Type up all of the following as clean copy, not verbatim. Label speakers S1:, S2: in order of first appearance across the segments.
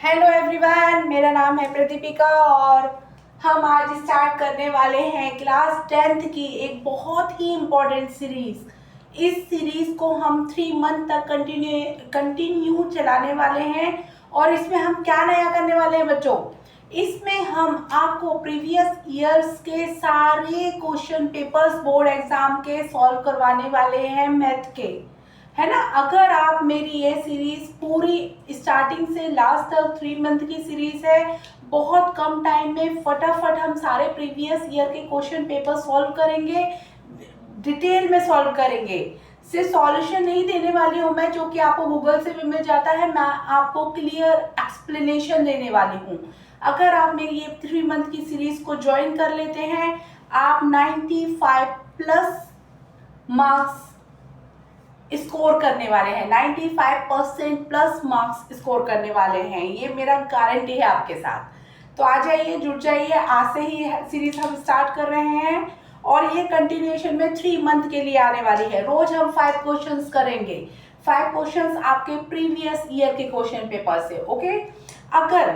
S1: Hello everyone, मेरा नाम है प्रदीपिका और हम आज स्टार्ट करने वाले हैं क्लास 10th की एक बहुत ही इम्पोर्टेंट सीरीज़। इस सीरीज़ को हम 3 मंथ तक कंटिन्यू चलाने वाले हैं। और इसमें हम क्या नया करने वाले हैं बच्चों? इसमें हम आपको प्रीवियस ईयर्स के सारे क्वेश्चन पेपर्स बोर्ड एग्ज़ाम के सॉल्व करवाने वाले हैं, मैथ के, है ना। अगर आप मेरी ये सीरीज पूरी स्टार्टिंग से लास्ट तक 3 मंथ की सीरीज है, बहुत कम टाइम में फटाफट हम सारे प्रीवियस ईयर के क्वेश्चन पेपर सॉल्व करेंगे, डिटेल में सॉल्व करेंगे। सिर्फ सॉल्यूशन नहीं देने वाली हूँ मैं, जो कि आपको गूगल से भी मिल जाता है, मैं आपको क्लियर एक्सप्लेनेशन देने वाली हूँ। अगर आप मेरी ये 3 मंथ की सीरीज को ज्वाइन कर लेते हैं, आप 95 प्लस मार्क्स स्कोर करने वाले हैं, 95% प्लस मार्क्स स्कोर करने वाले हैं। ये मेरा गारंटी है आपके साथ। तो आ जाइए, जुड़ जाइए। आज से ही सीरीज हम स्टार्ट कर रहे हैं और ये कंटिन्यूएशन में 3 मंथ के लिए आने वाली है। रोज हम 5 क्वेश्चंस करेंगे, 5 क्वेश्चंस आपके प्रीवियस ईयर के क्वेश्चन पेपर से। ओके, अगर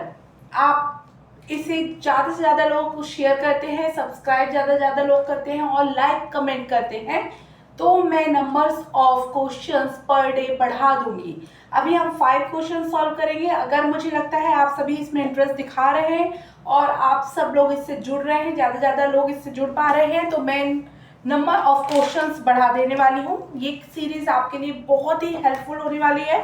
S1: आप इसे ज़्यादा से ज़्यादा लोग शेयर करते हैं, सब्सक्राइब ज़्यादा से ज़्यादा लोग करते हैं और लाइक कमेंट करते हैं, तो मैं numbers of questions per day बढ़ा दूंगी। अभी हम 5 क्वेश्चन सॉल्व करेंगे। अगर मुझे लगता है आप सभी इसमें इंटरेस्ट दिखा रहे हैं और आप सब लोग इससे जुड़ रहे हैं, ज़्यादा से ज़्यादा लोग इससे जुड़ पा रहे हैं, तो मैं नंबर ऑफ क्वेश्चंस बढ़ा देने वाली हूँ। ये सीरीज आपके लिए बहुत ही हेल्पफुल होने वाली है,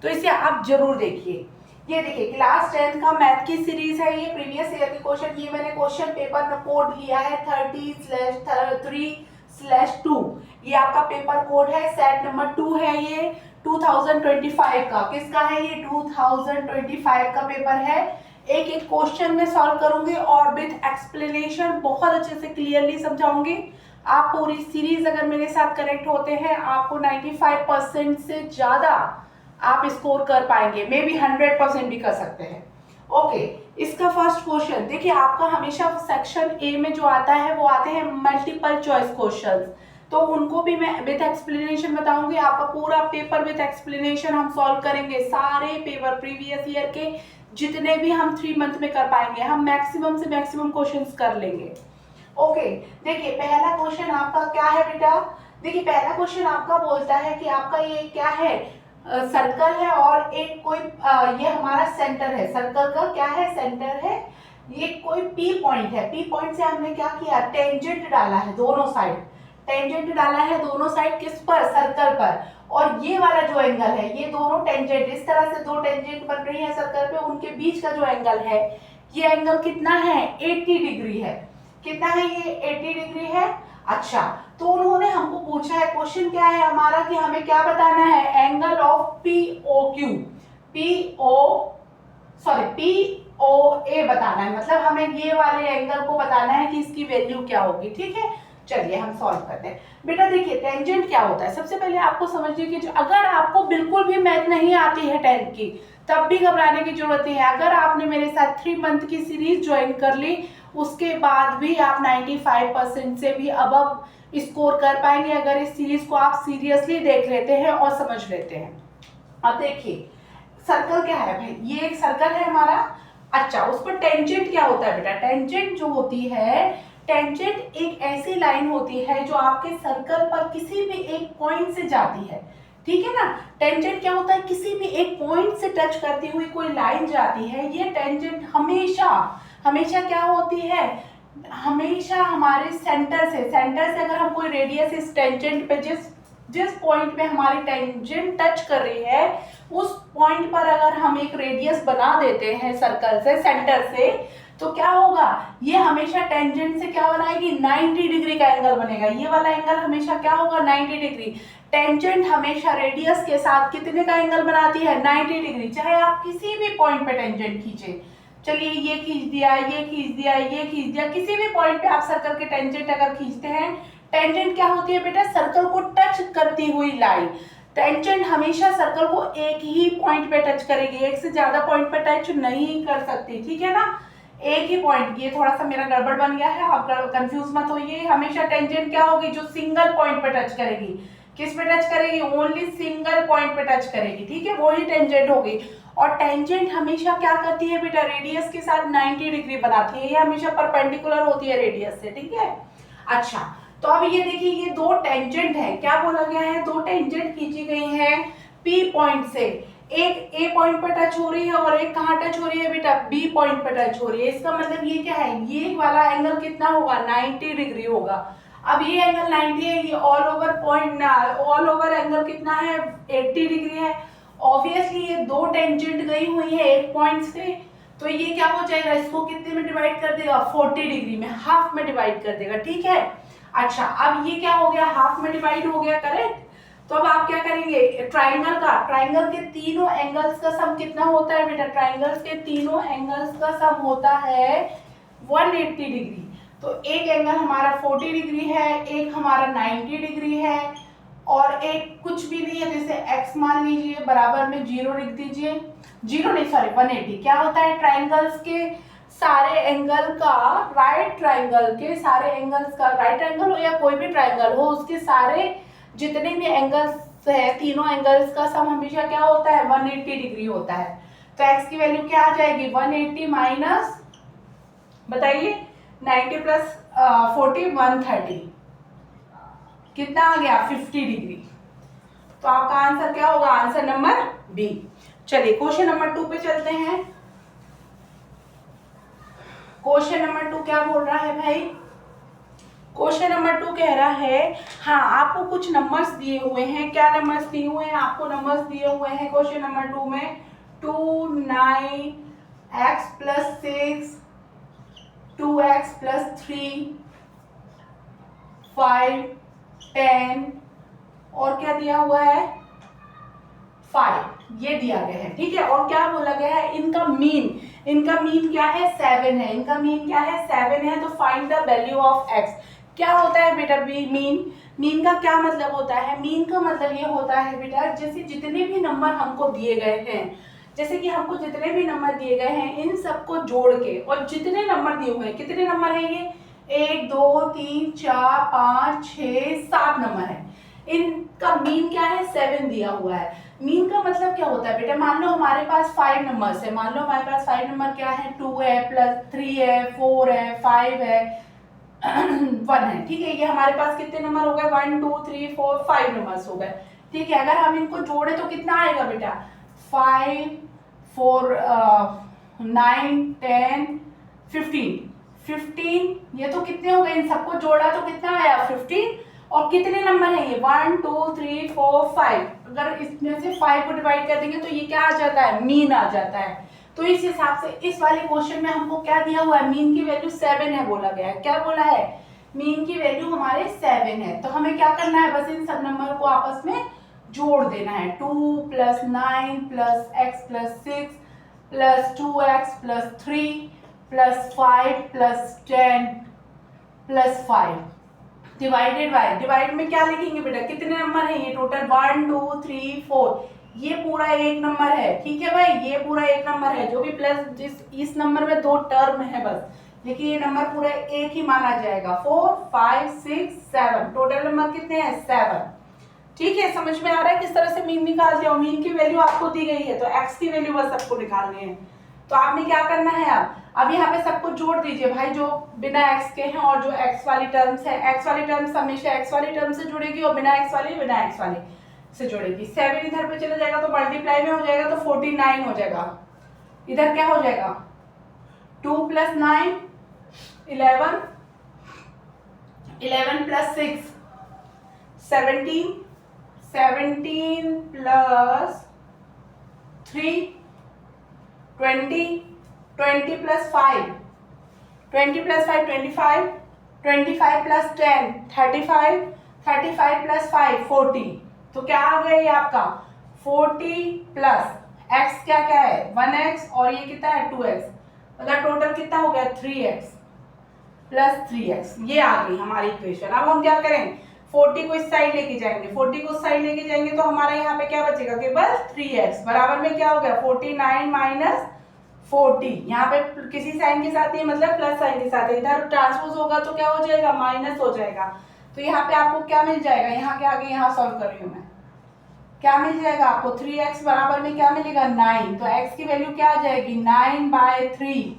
S1: तो इसे आप जरूर देखिए। ये देखिए, क्लास 10 का मैथ की सीरीज है, ये प्रीवियस ईयर के क्वेश्चन। ये मैंने क्वेश्चन पेपर में कोड लिया है 30/3/2। ये आपका पेपर कोड है, सेट नंबर 2 है। ये 2025 का, किसका है ये? 2025 का पेपर है। एक एक क्वेश्चन में सॉल्व करूंगी और विद एक्सप्लेनेशन बहुत अच्छे से क्लियरली समझाऊंगी। आप पूरी सीरीज अगर मेरे साथ कनेक्ट होते हैं, आपको 95% से ज्यादा आप स्कोर कर पाएंगे, मे बी 100% भी कर सकते हैं। ओके, इसका फर्स्ट क्वेश्चन देखिए। आपका हमेशा सेक्शन ए में जो आता है वो आते हैं मल्टीपल चॉइस क्वेश्चंस, तो उनको भी मैं विद एक्सप्लेनेशन बताऊंगी। आपका पूरा पेपर विद एक्सप्लेनेशन हम सॉल्व करेंगे। सारे पेपर प्रीवियस ईयर के जितने भी हम 3 मंथ में कर पाएंगे, हम मैक्सिमम से मैक्सिमम क्वेश्चंस कर लेंगे। ओके, देखिए पहला क्वेश्चन आपका क्या है बेटा? देखिए पहला क्वेश्चन आपका बोलता है कि आपका ये क्या है, सर्कल है और एक कोई ये हमारा सेंटर है। सर्कल का क्या है? सेंटर है। ये कोई पी पॉइंट है। पी पॉइंट से हमने क्या किया? टेंजेंट डाला है दोनों साइड। टेंजेंट डाला है दोनों साइड, किस पर? सर्कल पर। और ये वाला जो एंगल है, ये दोनों टेंजेंट, इस तरह से दो टेंजेंट बन रही है सर्कल पे, उनके बीच का जो एंगल है, ये एंगल कितना है? 80 डिग्री है। कितना है ये? 80 डिग्री है। अच्छा, तो उन्होंने हमको पूछा है, क्वेश्चन क्या है हमारा कि हमें क्या बताना है? एंगल ऑफ पीओक्यू, पीओए बताना है। मतलब हमें ये वाले एंगल को बताना है कि इसकी वैल्यू क्या होगी। ठीक है, चलिए हम सॉल्व करते हैं। बेटा देखिए, टेंजेंट क्या होता है? सबसे पहले आपको समझिए कि अगर आपको बिल्कुल भी मैथ नहीं आती है 10th की, तब भी घबराने की जरूरत नहीं है। अगर आपने मेरे साथ 3 मंथ की सीरीज ज्वाइन कर ली, उसके बाद भी आप 95% से भी अबव स्कोर कर पाएंगे, अगर इस सीरीज को आप सीरियसली देख लेते हैं और समझ लेते हैं। अब देखिए, सर्कल क्या है भाई? ये एक सर्कल है हमारा। अच्छा, उस पर टेंजेंट क्या होता है बेटा? टेंजेंट जो होती है, टेंजेंट एक ऐसी लाइन होती है जो आपके सर्कल पर किसी भी एक पॉइंट से जाती है। ठीक है ना? टेंजेंट क्या होता है? किसी भी एक पॉइंट से टच करती हुई कोई लाइन जाती है। ये टेंजेंट हमेशा हमेशा क्या होती है? हमेशा हमारे सेंटर से अगर हम कोई रेडियस इस टेंजेंट पे जिस पॉइंट पे हमारी टेंजेंट टच कर रही है, उस पॉइंट पर अगर हम एक रेडियस बना देते हैं सर्कल से, सेंटर से, तो क्या होगा? ये हमेशा टेंजेंट से क्या बनाएगी? 90 डिग्री का एंगल बनेगा। ये वाला एंगल हमेशा क्या होगा? 90 डिग्री। टेंजेंट हमेशा रेडियस के साथ कितने का एंगल बनाती है? 90 डिग्री। चाहे आप किसी भी पॉइंट पे टेंजेंट खींचे, चलिए ये खींच दिया, ये खींच दिया, ये खींच दिया, किसी भी पॉइंट पे आप सर्कल के टेंजेंट अगर खींचते हैं, टेंजेंट क्या होती है बेटा? सर्कल को टच करती हुई लाइन। टेंजेंट हमेशा सर्कल को एक ही पॉइंट पे टच करेगी, एक से ज्यादा पॉइंट पे टच नहीं कर सकती। ठीक है ना? एक ही पॉइंट। ये थोड़ा सा मेरा गड़बड़ बन गया है, आप कंफ्यूज मत होइए। हमेशा टेंजेंट क्या होगी? जो सिंगल पॉइंट पे टच करेगी। किस पे टच करेगी, ओनली सिंगल पॉइंट पे टच करेगी, ठीक है, वो ही टेंजेंट होगी। और टेंजेंट हमेशा क्या करती है बेटा, रेडियस के साथ 90 डिग्री बनाती है, ये हमेशा परपेंडिकुलर होती है रेडियस से, ठीक है। अच्छा, तो अब ये देखिए ये दो टेंजेंट है, क्या बोला गया है, दो टेंजेंट खींची गई हैं P पॉइंट से, एक A पॉइंट पर टच हो रही है और एक कहाँ टच हो रही है बेटा, B पॉइंट पर टच हो रही है। इसका मतलब ये क्या है, ये वाला एंगल कितना होगा, 90 डिग्री होगा। अब ये एंगल 90 है, ये all over point all over angle कितना है, 80 डिग्री है। ऑब्वियसली ये दो टेंजेंट गई हुई है एक पॉइंट से, तो ये क्या हो जाएगा, इसको कितने में डिवाइड कर देगा, 40 डिग्री में, हाफ में डिवाइड कर देगा, ठीक है। अच्छा, अब ये क्या हो गया, हाफ में डिवाइड हो गया, करेक्ट। तो अब आप क्या करेंगे, ट्राइंगल के तीनों एंगल्स का सम कितना होता है बेटा, ट्राइंगल्स के तीनों एंगल्स का सम होता है 180 डिग्री। तो एक एंगल हमारा 40 डिग्री है, एक हमारा 90 डिग्री है, और एक कुछ भी नहीं है, जैसे x मान लीजिए, बराबर में 0 लिख दीजिए, 0 नहीं सॉरी 180। क्या होता है, ट्राइंगल्स के सारे एंगल का, राइट ट्राइंगल के सारे एंगल्स का, राइट एंगल हो या कोई भी ट्राइंगल हो, उसके सारे जितने भी एंगल्स है, तीनों एंगल्स का सम हमेशा क्या होता है, 180 डिग्री होता है। तो x की वैल्यू क्या आ जाएगी, 180 माइनस, बताइए, 90 प्लस 40 130, कितना आ गया, 50 डिग्री। तो आपका आंसर क्या होगा, आंसर नंबर बी। चलिए क्वेश्चन नंबर 2 पे चलते हैं। क्वेश्चन नंबर 2 क्या बोल रहा है भाई, क्वेश्चन नंबर 2 कह रहा है, हाँ आपको कुछ नंबर्स दिए हुए हैं, क्या नंबर्स दिए हुए हैं, आपको नंबर्स दिए हुए हैं क्वेश्चन नंबर 2 में 2 9 x प्लस 6 2x प्लस 3 5 10 और क्या दिया हुआ है 5, ये दिया गया है, ठीक है। और क्या बोला गया है, इनका मीन क्या है, 7 है, इनका मीन क्या है, 7 है। तो find the value of x। क्या होता है बेटा मीन का क्या मतलब होता है, मीन का मतलब ये होता है बेटा, जैसे जितने भी नंबर हमको दिए गए हैं, जैसे कि हमको जितने भी नंबर दिए गए हैं इन सबको जोड़ के, और जितने नंबर दिए हुए हैं, कितने नंबर है ये, 1 2 3 4 5 6 7 नंबर है, इनका मीन क्या है, 7 दिया हुआ है। मीन का मतलब क्या होता है बेटा, मान लो हमारे पास 5 नंबर्स है, मान लो हमारे पास 5 नंबर क्या है, 2 है प्लस 3 है 4 है 5 है 1 है, ठीक है। ये हमारे पास कितने नंबर हो गए, 1 2 3 4 5 नंबर्स हो गए, ठीक है। अगर हम इनको जोड़े तो कितना आएगा बेटा, 5 4 9 10 15, ये तो कितने हो गए, इन सबको जोड़ा तो कितना आया 15। और कितने नंबर है ये, 1 2 3 4 5, अगर इसमें से 5 को डिवाइड कर देंगे तो ये क्या आ जाता है, मीन आ जाता है। तो इस हिसाब से इस वाले क्वेश्चन में हमको क्या दिया हुआ है, मीन की वैल्यू 7 है बोला गया है। क्या बोला है, मीन की वैल्यू हमारे 7 है। तो हमें क्या करना है, बस इन सब नंबर को आपस में जोड़ देना है, 2 plus 9 plus x plus 6 plus 2x plus 3 plus 5 plus 10 plus 5 divided by, divide में क्या लिखेंगे बेटा, कितने नंबर है ये टोटल, 1 2 3 4, ये पूरा एक नंबर है, ठीक है भाई, ये पूरा एक नंबर है। जो भी प्लस इस नंबर में 2 टर्म है बस, लेकिन ये नंबर पूरा एक ही माना जाएगा। 4 5 6 7 टोटल नंबर कितने हैं, 7, ठीक है। समझ में आ रहा है किस तरह से मीन निकालते हो। मीन की वैल्यू आपको दी गई है तो x की वैल्यू बस सबको निकालनी है। तो आपने क्या करना है, अब यहाँ पे सबको जोड़ दीजिए भाई, जो बिना x के हैं और जो x वाली टर्म्स है, x वाली टर्म्स हमेशा x वाली टर्म से जुड़ेगी और बिना x वाली से जुड़ेगी। 7 इधर पे चला जाएगा तो मल्टीप्लाई में हो जाएगा तो 49 हो जाएगा। इधर क्या हो जाएगा, 2 plus 9 11, 11 plus 6 17, 17 plus 3 20, 20 plus 5 20 plus 5 25, 25 plus 10 35, 35 plus 5 40। तो क्या आ गया ये आपका 40 प्लस x क्या क्या है 1x और ये कितना है 2x, मतलब टोटल कितना हो गया 3x प्लस 3x, ये आ गई हमारी इक्वेशन। अब हम क्या करें, 40 को इस साइड लेके जाएंगे, 40 को इस साइड लेके जाएंगे तो हमारा यहाँ पे क्या बचेगा, केवल 3x बराबर में क्या हो गया 49 माइनस 40, यहाँ पे किसी साइन के साथ ही मतलब प्लस साइन के साथ, इधर ट्रांसपोज होगा तो क्या हो जाएगा माइनस हो जाएगा। तो यहाँ पे आपको क्या मिल जाएगा, यहाँ के आगे यहाँ सॉल्व कर रही हूँ मैं, क्या मिल जाएगा आपको 3x बराबर में क्या मिलेगा 9। तो x की वैल्यू क्या आ जाएगी 9/3,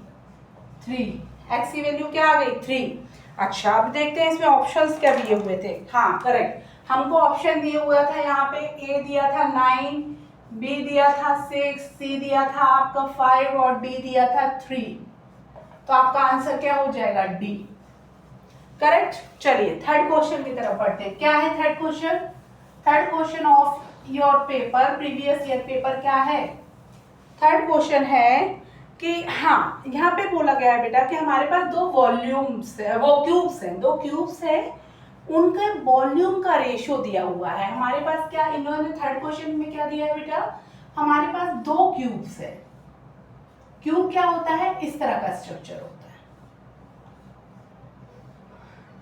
S1: x की वैल्यू क्या आ गई 3। अच्छा अब देखते हैं इसमें ऑप्शंस क्या दिए हुए थे। हाँ करेक्ट, हमको ऑप्शन दिए हुआ था यहाँ पे a दिया था 9, b दिया था 6, c दिया था आपका 5 और d दिया था 3। तो आपका आंसर क्या हो जाएगा d, करेक्ट। चलिए थर्ड क्वेश्चन की तरफ बढ़ते हैं। क्या है third question? Third question of your paper, previous year paper क्या है? थर्ड क्वेश्चन है कि हाँ यहाँ पे बोला गया है बेटा कि हमारे पास दो वॉल्यूम्स है, वो क्यूब्स हैं, दो क्यूब्स हैं, उनके वॉल्यूम का रेशियो दिया हुआ है हमारे पास। क्या इन्होंने थर्ड क्वेश्चन में क्या दिया है बेटा, हमारे पास दो क्यूब्स है। क्यूब क्या होता है, इस तरह का स्ट्रक्चर होता है,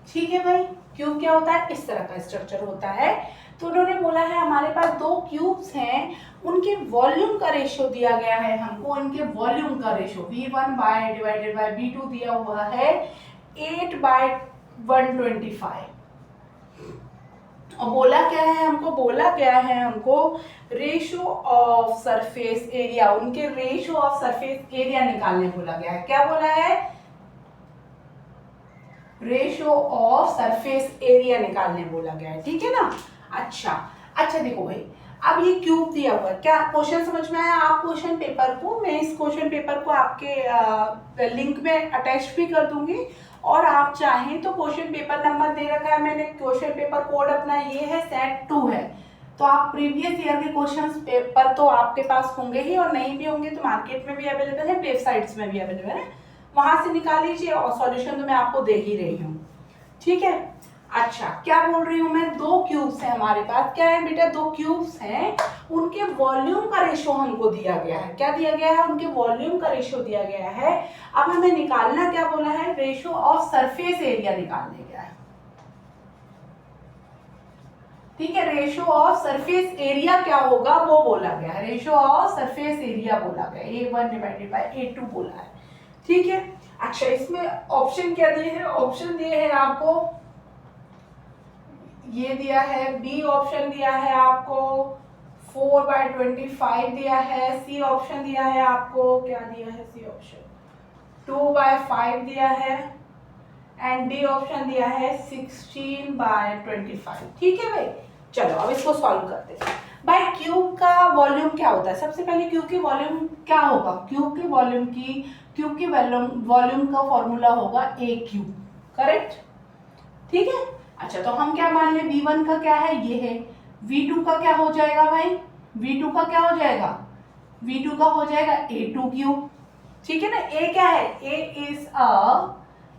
S1: ठीक है भाई। क्यूब क्या होता है, इस तरह का स्ट्रक्चर होता है। तो उन्होंने बोला है हमारे पास दो क्यूब्स हैं, उनके वॉल्यूम का रेशियो दिया गया है हमको, इनके वॉल्यूम का रेशियो V1//V2 दिया हुआ है 8/125। और बोला क्या है हमको, बोला गया है हमको रेशियो ऑफ सरफेस एरिया, उनके रेशियो ऑफ सरफेस एरिया निकालने बोला गया है। क्या बोला है, रेशियो ऑफ सरफेस एरिया निकालने बोला गया है, ठीक है ना। अच्छा देखो भाई, अब ये क्यूब दिया हुआ है, क्या क्वेश्चन समझ में आया? आप क्वेश्चन पेपर को, मैं इस क्वेश्चन पेपर को आपके लिंक में अटैच भी कर दूंगी, और आप चाहें तो क्वेश्चन पेपर नंबर दे रखा है मैंने, क्वेश्चन पेपर कोड अपना ये है, सेट 2 है। तो आप प्रीवियस ईयर के क्वेश्चन पेपर तो आपके पास होंगे ही, और नहीं भी होंगे तो मार्केट में भी अवेलेबल है, वेबसाइट्स में भी अवेलेबल है, वहां से निकाल लीजिए, और सॉल्यूशन तो मैं आपको दे ही रही हूँ, ठीक है। अच्छा क्या बोल रही हूँ मैं, दो क्यूब्स हैं हमारे पास। क्या है बेटा, दो क्यूब्स हैं, उनके वॉल्यूम का रेशियो हमको दिया गया है। क्या दिया गया है, उनके वॉल्यूम का रेशियो दिया गया है। अब हमें निकालना क्या बोला है, रेशियो ऑफ सरफेस एरिया निकालने गया है, ठीक है। रेशियो ऑफ सरफेस एरिया क्या होगा वो बोला गया है, रेशियो ऑफ सरफेस एरिया बोला गया, A1/A2 बोला है, ठीक है। अच्छा इसमें ऑप्शन क्या दिए हैं, ऑप्शन दिए हैं आपको, ये दिया है बी ऑप्शन दिया है आपको 4/25 दिया है, सी ऑप्शन दिया है आपको, क्या दिया है सी ऑप्शन 2/5 दिया है, एंड डी ऑप्शन दिया है 16/25, ठीक है भाई। चलो अब इसको सॉल्व करते हैं। भाई क्यूब का वॉल्यूम क्या होता है, सबसे पहले क्यूब की वॉल्यूम क्या होगा, क्यूब की वॉल्यूम का फॉर्मूला होगा ए क्यूब, करेक्ट, ठीक है। अच्छा तो हम क्या मान ले, V1 का क्या है, ये है, V2 का क्या हो जाएगा भाई, V2 का क्या हो जाएगा, V2 का हो जाएगा A2 क्यूब, ठीक है ना। A क्या है,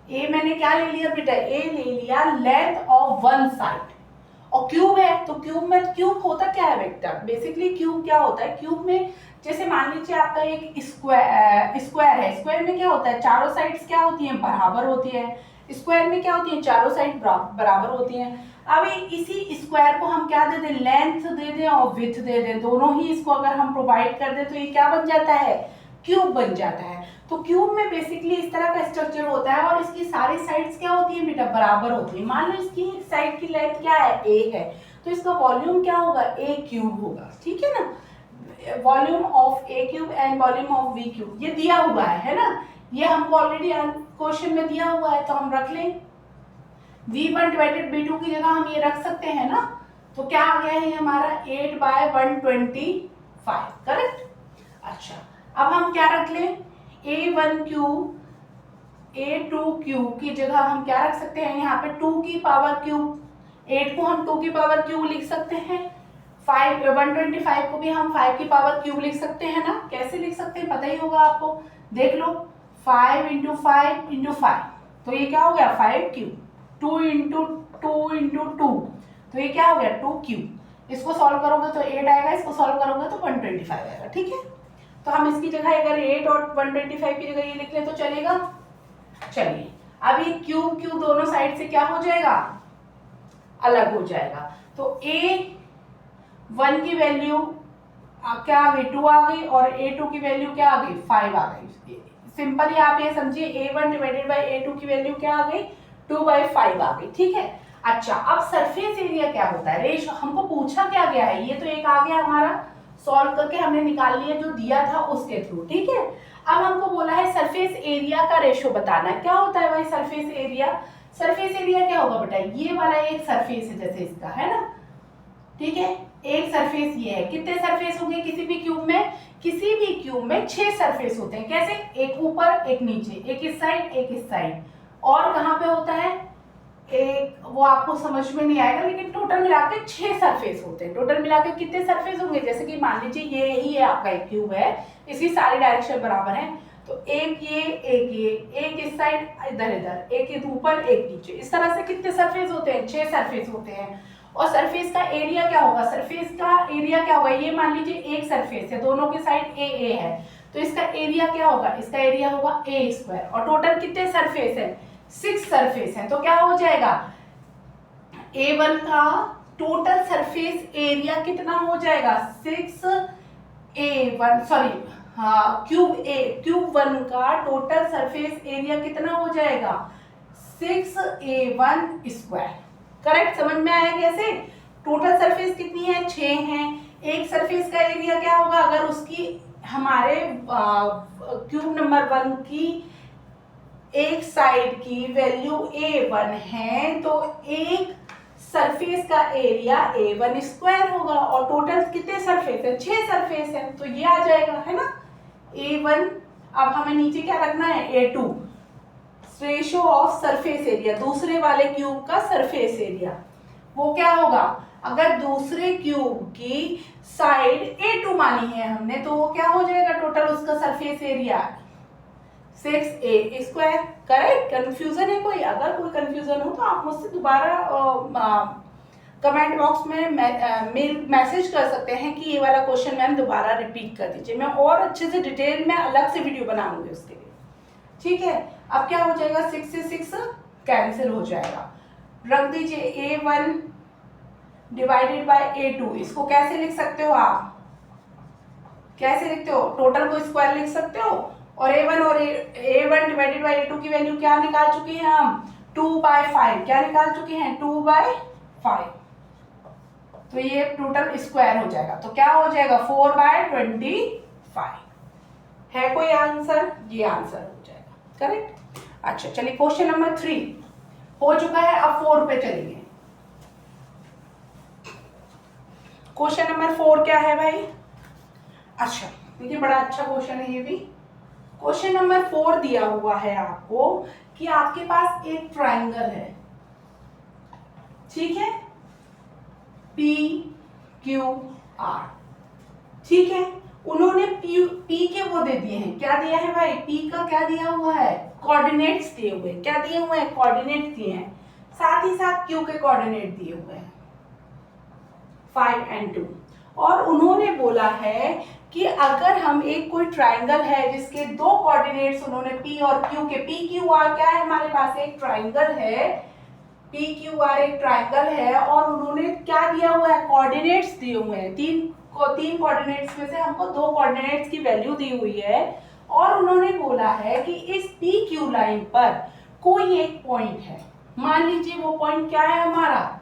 S1: A मैंने क्या ले लिया बेटा, A ले लिया लेंथ ऑफ वन साइड, और क्यूब है तो क्यूब में, क्यूब होता क्या है बेटा, बेसिकली क्यूब क्या होता है, क्यूब में जैसे मान लीजिए आपका एक स्क्वायर है, स्क्वायर में क्या होता है, चारों साइड्स क्या होती हैं, बराबर होती है। स्क्वायर में क्या होती है, चारों साइड बराबर होती हैं। अब इसी स्क्वायर को हम क्या दे दें, लेंथ दे दें और विड्थ दे दें, दोनों ही इसको अगर हम प्रोवाइड कर दें तो ये क्या बन जाता है, क्यूब बन जाता है। तो क्यूब में बेसिकली इस तरह का स्ट्रक्चर होता है, और इसकी सारी साइड्स क्या होती है बेटा, बराबर होती है। मान लो इसकी साइड की लेंथ क्या है, a है, तो इसका वॉल्यूम क्या होगा, a क्यूब होगा, ठीक है ना। Volume of a cube and volume of v cube ये दिया हुआ है ना, ये हमको ऑलरेडी क्वेश्चन में दिया हुआ है, तो हम रख लें V1/V2 की जगह हम ये रख सकते हैं ना। तो क्या आ गया है हमारा 8/125, करेक्ट। अच्छा अब हम क्या रख लें, A1 क्यूब A2 क्यूब की जगह हम क्या रख सकते हैं, यहाँ पे 2 की पावर क्यूब, 8 को हम 2 की पावर क्यूब लिख सकते हैं, 125 को भी हम 5 की पावर क्यूब लिख सकते हैं ना। कैसे लिख सकते हैं पता ही होगा आपको, देख लो 5 × 5 × 5, तो ये क्या हो गया 5 क्यूब, 2 × 2 × 2, तो ये क्या हो गया 2 क्यूब। इसको सॉल्व करोगे तो 8 आएगा, इसको सॉल्व करोगे तो 125 आएगा, ठीक है। तो हम इसकी जगह अगर 8 और 125 की जगह ये लिख लें तो चलेगा। चलिए अब ये क्यूब क्यूब दोनों साइड से क्या हो जाएगा, अलग हो जाएगा। तो A1 की वैल्यू क्या आ गई 2 आ गई, और A2 की वैल्यू क्या आ गई 5 आ गई। सिंपली आप ये समझिए A1/A2 की वैल्यू क्या आ गई 2/5 आ गई, ठीक है। अच्छा, अब सरफेस एरिया क्या होता है, रेशो हमको पूछा क्या गया है, ये तो एक आ गया हमारा, सॉल्व करके हमने निकाल लिया जो दिया था उसके थ्रू, ठीक है। अब हमको बोला है सरफेस एरिया का रेशो बताना है। क्या होता है भाई सरफेस एरिया? सरफेस एरिया क्या होगा बेटा, ये वाला एक सरफेस है जैसे इसका, है ना, ठीक है, एक सरफेस ये है। कितने सरफेस होंगे किसी भी क्यूब में? किसी भी क्यूब में 6 सरफेस होते हैं। कैसे? एक ऊपर, एक नीचे, एक इस साइड, एक इस साइड। और कहाँ पे होता है एक, वो आपको समझ में नहीं आएगा, लेकिन टोटल मिलाकर 6 सरफेस होते हैं। टोटल मिलाकर कितने सरफेस होंगे? जैसे कि मान लीजिए ये ही है आपका एक क्यूब है, इसकी सारी डायरेक्शन बराबर है, तो एक ये, एक इस साइड, इधर इधर, एक ऊपर, एक नीचे, इस तरह से कितने सरफेस होते हैं? 6 सरफेस होते हैं। और सरफेस का एरिया क्या होगा? सरफेस का एरिया क्या होगा? ये मान लीजिए एक सरफेस है, दोनों के साइड ए है, तो इसका एरिया क्या होगा? इसका एरिया होगा ए स्क्वायर। और टोटल कितने सरफेस है? 6 सरफेस है। तो क्या हो जाएगा? A1 का टोटल सरफेस एरिया कितना हो जाएगा? 6A1, सॉरी, हाँ, क्यूब 1 का टोटल सरफेस एरिया कितना हो जाएगा? 6A1 square. करेक्ट? समझ में आया कैसे? टोटल सरफेस कितनी है? 6 है। एक सरफेस का एरिया क्या होगा? अगर उसकी हमारे क्यूब नंबर 1 की एक साइड की वैल्यू A1 है, तो एक सरफेस का एरिया A1 स्क्वायर होगा। और टोटल कितने सरफेस है? 6 सरफेस है, तो ये आ जाएगा, है ना, A1। अब हमें नीचे क्या रखना है? A2, ratio of surface area, दूसरे वाले क्यूब का सरफेस एरिया। वो क्या होगा? अगर दूसरे क्यूब की साइड A2 मानी है हमने, तो वो क्या हो जाएगा टोटल उसका surface area? 6A square. Correct? Confusion है कोई? अगर कोई कंफ्यूजन हो तो आप मुझसे दोबारा कमेंट बॉक्स में मेल मैसेज कर सकते हैं कि ये वाला क्वेश्चन मैम दोबारा रिपीट कर दीजिए, मैं और अच्छे से डिटेल में अलग से वीडियो बनाऊंगी उसके लिए, ठीक है। अब क्या हो जाएगा? 6 से 6 कैंसिल हो जाएगा। रख दीजिए A1 डिवाइडेड बाय A2। इसको कैसे लिख सकते हो आप? कैसे लिखते हो? टोटल को स्क्वायर लिख सकते हो। और A1 और A1 डिवाइडेड बाय A2 की वैल्यू क्या निकाल चुके हैं हम? 2/5। क्या निकाल चुके हैं? 2/5। तो ये टोटल स्क्वायर हो जाएगा, तो क्या हो जाएगा? 4/25। है कोई आंसर? ये आंसर हो जाएगा। करेक्ट? अच्छा, चलिए क्वेश्चन नंबर 3 हो चुका है। अब 4 पे चलेंगे। क्वेश्चन नंबर 4 क्या है भाई? अच्छा, देखिए बड़ा अच्छा क्वेश्चन है ये भी। क्वेश्चन नंबर 4 दिया हुआ है आपको कि आपके पास एक ट्राइंगल है, ठीक है, PQR, ठीक है। उन्होंने P के वो दे दिए हैं, क्या दिया है भाई? P का क्या दिया हुआ है? कोऑर्डिनेट्स दिए हुए हैं। क्या दिए हुए हैं? कोऑर्डिनेट्स दिए हैं। साथ ही साथ Q के कोऑर्डिनेट दिए हुए हैं 5 और 2। और उन्होंने बोला है कि अगर हम एक कोई ट्राइंगल है जिसके दो कोऑर्डिनेट्स उन्होंने P और Q के, PQR क्या है हमारे पास? एक ट्राइंगल है, PQR एक ट्राइंगल है, और उन्होंने क्या दिया हुआ है? कोऑर्डिनेट्स दिए हुए हैं। तीन कोऑर्डिनेट्स में से हमको दो कोऑर्डिनेट्स की वैल्यू दी हुई है, और उन्होंने बोला है कि इस PQ लाइन पर कोई एक पॉइंट है। मान लीजिए वो पॉइंट क्या है हमारा?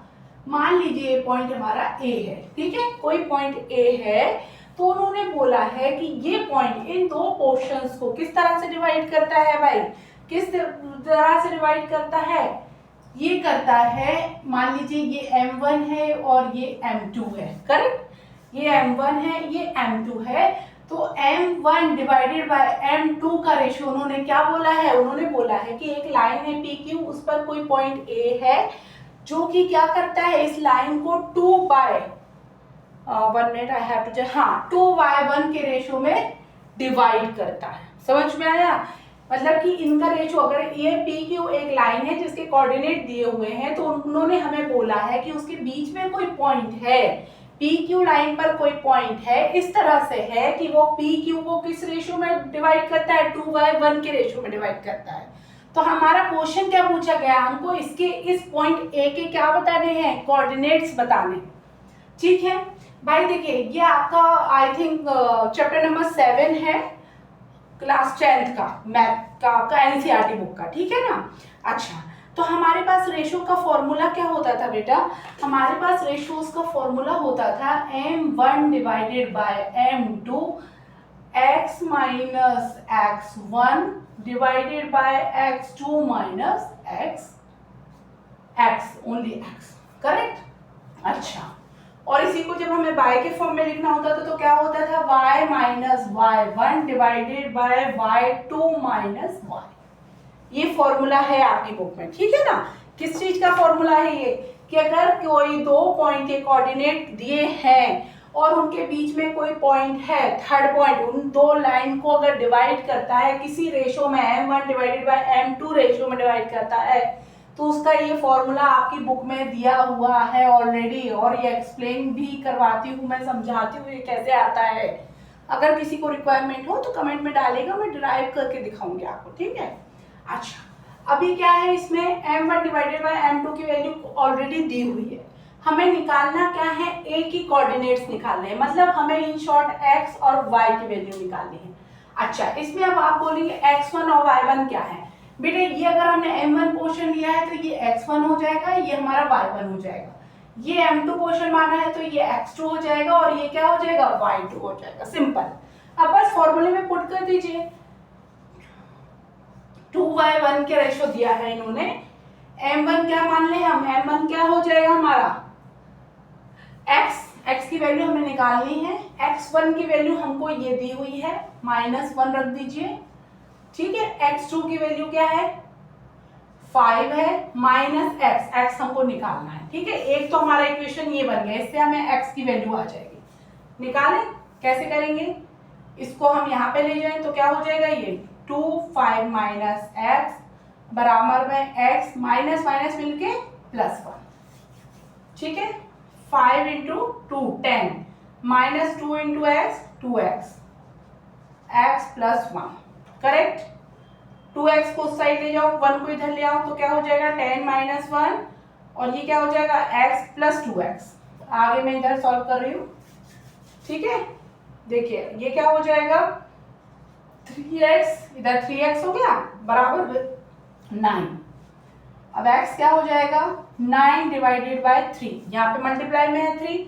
S1: मान लीजिए ये पॉइंट हमारा A है, ठीक है, कोई पॉइंट A है। तो उन्होंने बोला है कि ये पॉइंट इन दो पोर्शंस को किस तरह से डिवाइड करता है भाई? किस तरह से डिवाइड करता है? ये करता है, मान लीजिए ये M1 है और ये M2 है। करेक्ट? ये M1 है, ये M2 है। तो M1 डिवाइडेड बाय M2 का रेशियो उन्होंने क्या बोला है? उन्होंने बोला है कि एक लाइन है PQ, उस पर कोई पॉइंट A है जो कि क्या करता है? इस लाइन को 1 मिनट आई हैव टू, हाँ, 2/1 के रेशियो में डिवाइड करता है। समझ में आया? मतलब कि इनका रेशियो, अगर ये PQ एक लाइन है जिसके कोऑर्डिनेट दिए हुए हैं, तो उन्होंने हमें बोला है कि उसके बीच में कोई पॉइंट है, PQ लाइन पर कोई पॉइंट है, इस तरह से है कि वो PQ को किस रेशियो में डिवाइड करता है? 2/1 के रेशियो में डिवाइड करता है। तो हमारा क्वेश्चन क्या पूछा गया? हमको इसके इस पॉइंट A के क्या बताने हैं? कोऑर्डिनेट्स बताने। ठीक है भाई, देखिए ये आपका आई थिंक चैप्टर नंबर 7 है, क्लास 10th का मैथ का NCERT बुक का, ठीक है ना। अच्छा, तो हमारे पास रेशो का फॉर्मूला क्या होता था बेटा, हमारे पास रेशोज का फॉर्मूला होता था m1 divided by m2 x minus x1 divided by x2 minus x only x, correct. अच्छा, और इसी को जब हमें y के फॉर्म में लिखना होता था तो क्या होता था y minus y1 divided by y2 minus y। ये फॉर्मूला है आपकी बुक में, ठीक है ना। किस चीज का फॉर्मूला है ये, कि अगर कोई दो पॉइंट के कोऑर्डिनेट दिए हैं और उनके बीच में कोई पॉइंट है, थर्ड पॉइंट उन दो लाइन को अगर डिवाइड करता है किसी रेशो में, m1 divided by m2 ratio में डिवाइड करता है, तो उसका ये फॉर्मूला आपकी बुक में दिया हुआ है ऑलरेडी, और ये एक्सप्लेन भी करवाती हूँ मैं, समझाती हूँ ये कैसे आता है। अगर किसी को रिक्वायरमेंट हो तो कमेंट में डालेगा, मैं डिराइव करके दिखाऊंगी आपको, ठीक है। अच्छा, अभी क्या है इसमें m1 डिवाइडेड बाय m2 की वैल्यू ऑलरेडी दी हुई है, हमें निकालना क्या है, a की कोऑर्डिनेट्स निकालने हैं, मतलब हमें इन शॉर्ट x और y की वैल्यू निकालनी है। अच्छा, इसमें अब आप बोलेंगे x1 और y1 क्या है, बेटे ये अगर हमने m1 पोर्शन लिया है तो ये x1 हो जाएगा, ये हमारा y1 हो जाएगा, ये m2 पोर्शन माना है तो ये x2 हो जाएगा, और ये क्या हो जाएगा, y2 हो जाएगा, सिंपल। अब बस फॉर्मूले में पुट कर दीजिए, 2y1 के रेशो दिया है इन्होंने, m1 क्या मान ले हम, m1 क्या हो जाएगा हमारा x की वैल्यू हमें निकालनी है, x1 की वैल्यू हमको ये दी हुई है -1 रख दीजिए, ठीक है। x2 की वैल्यू क्या है 5 है, माइनस x हमको निकालना है, ठीक है। एक तो हमारा इक्वेशन ये बन गया, इससे हमें x की वैल्यू आ जाएगी। निकालें कैसे करेंगे, इसको हम यहाँ पे ले जाएं तो क्या हो जाएगा, ये 2 5 माइनस x बराबर में x माइनस माइनस मिलके +1, ठीक है। 5 into 2 10 minus 2 into x 2x x plus 1, correct. 2x को उस साइड ले जाओ, 1 को इधर ले आओ तो क्या हो जाएगा 10 माइनस 1, और ये क्या हो जाएगा x प्लस 2x। आगे मैं इधर सॉल्व कर रही हूँ, ठीक है। देखिए ये क्या हो जाएगा 3x, इधर 3x हो गया बराबर 9। अब x क्या हो जाएगा 9 डिवाइडेड बाय 3, यहाँ पे मल्टीप्लाई में है 3,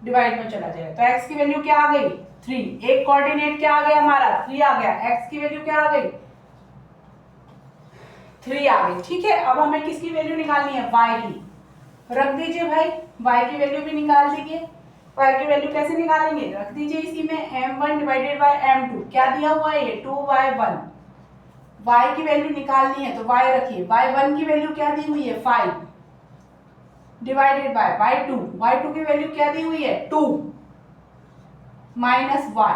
S1: डिवाइड में चला जाएगा, तो x की वैल्यू क्या आ गई 3, एक कोऑर्डिनेट क्या आ गया हमारा 3 आ गया, x की वैल्यू क्या आ गई 3 आ गई, ठीक है। अब हमें किसकी वैल्यू निकालनी है, y की, रख दीजिए भाई, y की वैल्यू भी निकाल दीजिए। y की वैल्यू कैसे निकालेंगे, रख दीजिए इसी में m1 डिवाइडेड बाय m2, क्या दिया हुआ है ये 2y1, y की वैल्यू निकालनी है तो y रखिए, y1 की वैल्यू क्या दी हुई है 5 डिवाइडेड बाय y2 की वैल्यू क्या दी हुई है 2 माइनस y।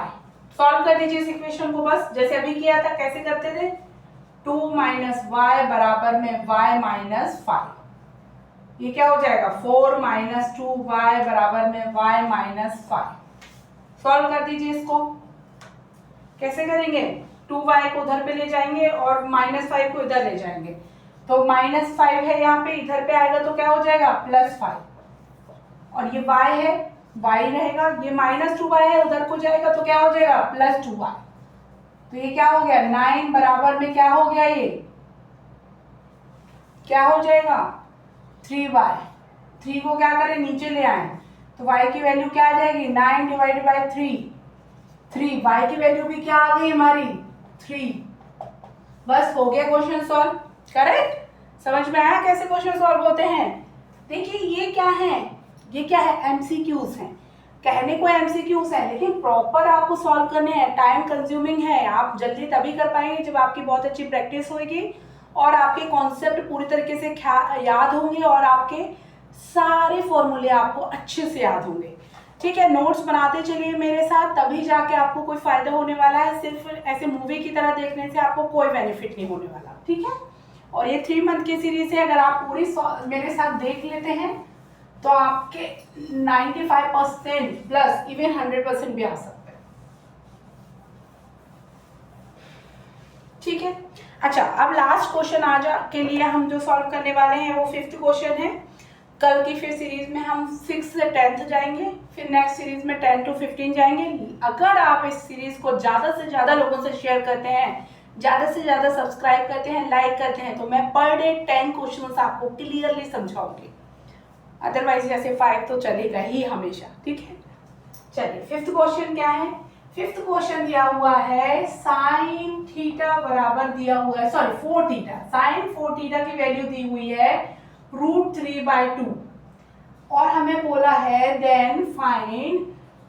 S1: सॉल्व कर दीजिए इस इक्वेशन को, बस जैसे अभी किया था, कैसे करते थे 2 माइनस y बराबर में y माइनस 5, ये क्या हो जाएगा 4 माइनस 2y बराबर में y माइनस 5। सॉल्व कर दीजिए इसको, कैसे करेंगे 2y को उधर पे ले जाएंगे और -5 को इधर ले जाएंगे, तो -5 है यहाँ पे, इधर पे आएगा तो क्या हो जाएगा +5, और ये y है y रहेगा, ये -2y है उधर को जाएगा तो क्या हो जाएगा +2y, तो ये क्या हो गया 9 बराबर में क्या हो गया, ये क्या हो जाएगा 3y। 3 को क्या करें नीचे ले आए तो y की वैल्यू क्या आ जाएगी 9 डिवाइडेड बाय 3 y की वैल्यू भी क्या आ गई हमारी 3। बस हो गया क्वेश्चन सॉल्व, करेक्ट। समझ में आया कैसे क्वेश्चन सॉल्व होते हैं। देखिए ये क्या है, ये क्या है एमसीक्यूज हैं, कहने को एमसीक्यूज है लेकिन प्रॉपर आपको सॉल्व करने हैं, टाइम कंज्यूमिंग है, आप जल्दी तभी कर पाएंगे जब आपकी बहुत अच्छी प्रैक्टिस होगी और आपके कॉन्सेप्ट पूरी तरीके से याद होंगे और आपके सारे फॉर्मूले आपको अच्छे से याद होंगे, ठीक है। नोट्स बनाते चलिए मेरे साथ, तभी जाके आपको कोई फायदा होने वाला है, सिर्फ ऐसे मूवी की तरह देखने से आपको कोई बेनिफिट नहीं होने वाला, ठीक है। और ये 3 मंथ की सीरीज है, अगर आप पूरी मेरे साथ देख लेते हैं तो आपके 95% प्लस इवन 100% भी आ सकते हैं, ठीक है। अच्छा, अब लास्ट क्वेश्चन आज के लिए हम जो सॉल्व करने वाले हैं वो 5th क्वेश्चन है। कल की फिर सीरीज में हम 6 से 10th जाएंगे, फिर नेक्स्ट सीरीज में 10 to 15 जाएंगे। अगर आप इस सीरीज को ज़्यादा से ज़्यादा लोगों से शेयर करते हैं, ज़्यादा से ज़्यादा सब्सक्राइब करते हैं, लाइक करते हैं, तो मैं पर डे 10 क्वेश्चन आपको क्लियरली समझाऊंगी। अदरवाइज जैसे 5 तो चलेगा ही हमेशा, ठीक है। चलिए फिफ्थ क्वेश्चन क्या है। फिफ्थ क्वेश्चन दिया हुआ है साइन थीटा बराबर दिया हुआ है, सॉरी 4 थीटा, साइन 4 थीटा की वैल्यू दी हुई है √3/2 और हमें बोला है देन फाइंड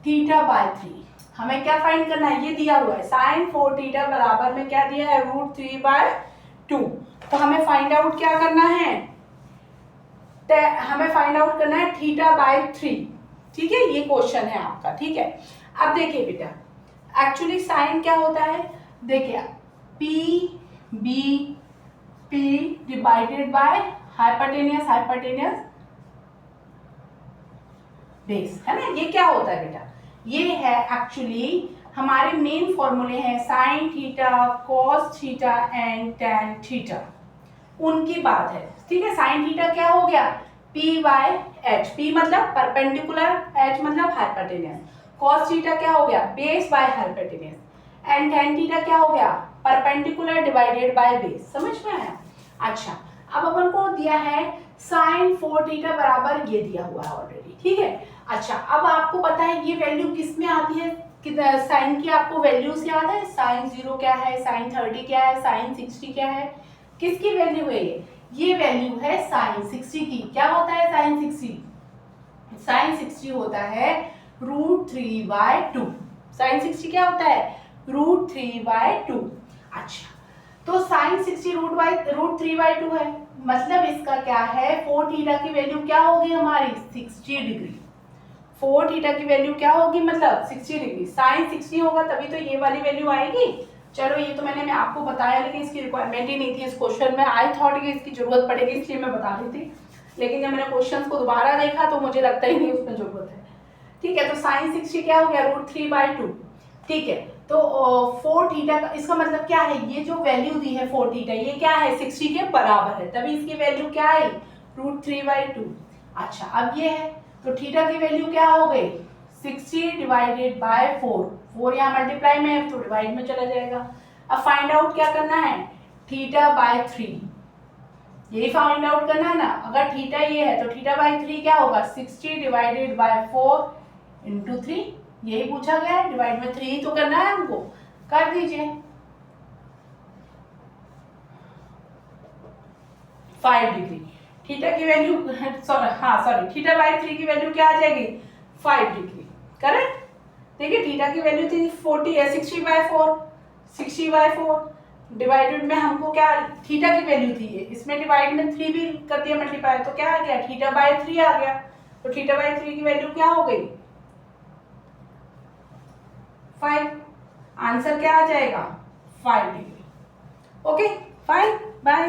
S1: थीटा बाय 3। हमें क्या फाइंड करना है, ये दिया हुआ है साइन 4 थीटा बराबर में क्या दिया है √3/2। तो हमें फाइंड आउट क्या करना है, हमें फाइंड आउट करना है थीटा बाय 3, ठीक है। ये क्वेश्चन है आपका, ठीक है। अब देखिए बेटा, एक्चुअली साइन क्या होता है, देखिए P B P divided by hypotenuse base, है ना। ये क्या होता है बेटा, ये है एक्चुअली हमारे मेन फॉर्मूले हैं sine theta, cos theta and tan theta, उनकी बात है, ठीक है। साइन थीटा क्या हो गया, पी बाय एच, पी मतलब परपेंडिकुलर, एच मतलब हाइपोटेनियस। कॉस थीटा क्या हो गया, base by hypotenuse. And tan theta क्या हो गया, परपेंडिकुलर डिवाइडेड बाय बेस। समझ में आया। अच्छा, अब अपन को दिया है साइन 4 थीटा बराबर ये दिया हुआ है ऑलरेडी, ठीक है। अच्छा, अब आपको पता है ये वैल्यू किस में आती है, साइन की आपको वैल्यूज याद है, साइन 0 क्या है, साइन 30 क्या है, साइन 60 क्या है, किसकी वैल्यू है ये वैल्यू है साइन 60 की। क्या होता है साइन 60, साइन 60 होता है √3/2। साइन 60 क्या होता है, √3/2। अच्छा, तो साइन 60 √3/2 है, मतलब इसका क्या है, 4 थीटा की वैल्यू क्या होगी हमारी 60 डिग्री। 4 थीटा की वैल्यू क्या होगी, मतलब 60 डिग्री। साइन 60 होगा तभी तो ये वाली वैल्यू आएगी। चलो ये तो मैं आपको बताया, लेकिन इसकी रिक्वायरमेंट ही नहीं थी इस क्वेश्चन में। आई थॉट कि इसकी जरूरत पड़ेगी इसलिए मैं बता रही थी, लेकिन जब मैंने क्वेश्चंस को दोबारा देखा तो मुझे लगता ही नहीं उसमें जरूरत है, ठीक है। तो साइन 60 क्या हो गया √3/2, ठीक है। तो 4 थीटा का इसका मतलब क्या है, ये जो वैल्यू दी है 4 थीटा ये क्या है 60 के बराबर है, तभी इसकी वैल्यू क्या आई √3/2। अच्छा, अब ये है तो थीटा की वैल्यू क्या हो गई 60 डिवाइडेड बाय 4 यहाँ मल्टीप्लाई में है तो डिवाइड में चला जाएगा। अब फाइंड आउट क्या करना है, थीटा बाय 3, यही फाइंड आउट करना है ना। अगर थीटा ये है तो थीटा बाय 3 क्या होगा 60 डिवाइडेड बाय 4 इंटू 3, यही पूछा गया है, डिवाइड में 3 तो करना है हमको, कर दीजिए। 5 डिग्री थीटा की वैल्यू, सॉरी थीटा बाय 3 की वैल्यू क्या आ जाएगी 5 डिग्री, करेक्ट। देखिए थीटा की वैल्यू थी 40 है, 60/4 डिवाइडेड में हमको क्या थीटा की वैल्यू थी ये, इसमें डिवाइड में 3 भी कर दिया मल्टीप्लाई, तो क्या आ गया थीटा बाय 3 आ गया। तो थीटा बाय 3 की वैल्यू क्या हो गई 5, आंसर क्या आ जाएगा 5 डिग्री। Okay fine, bye.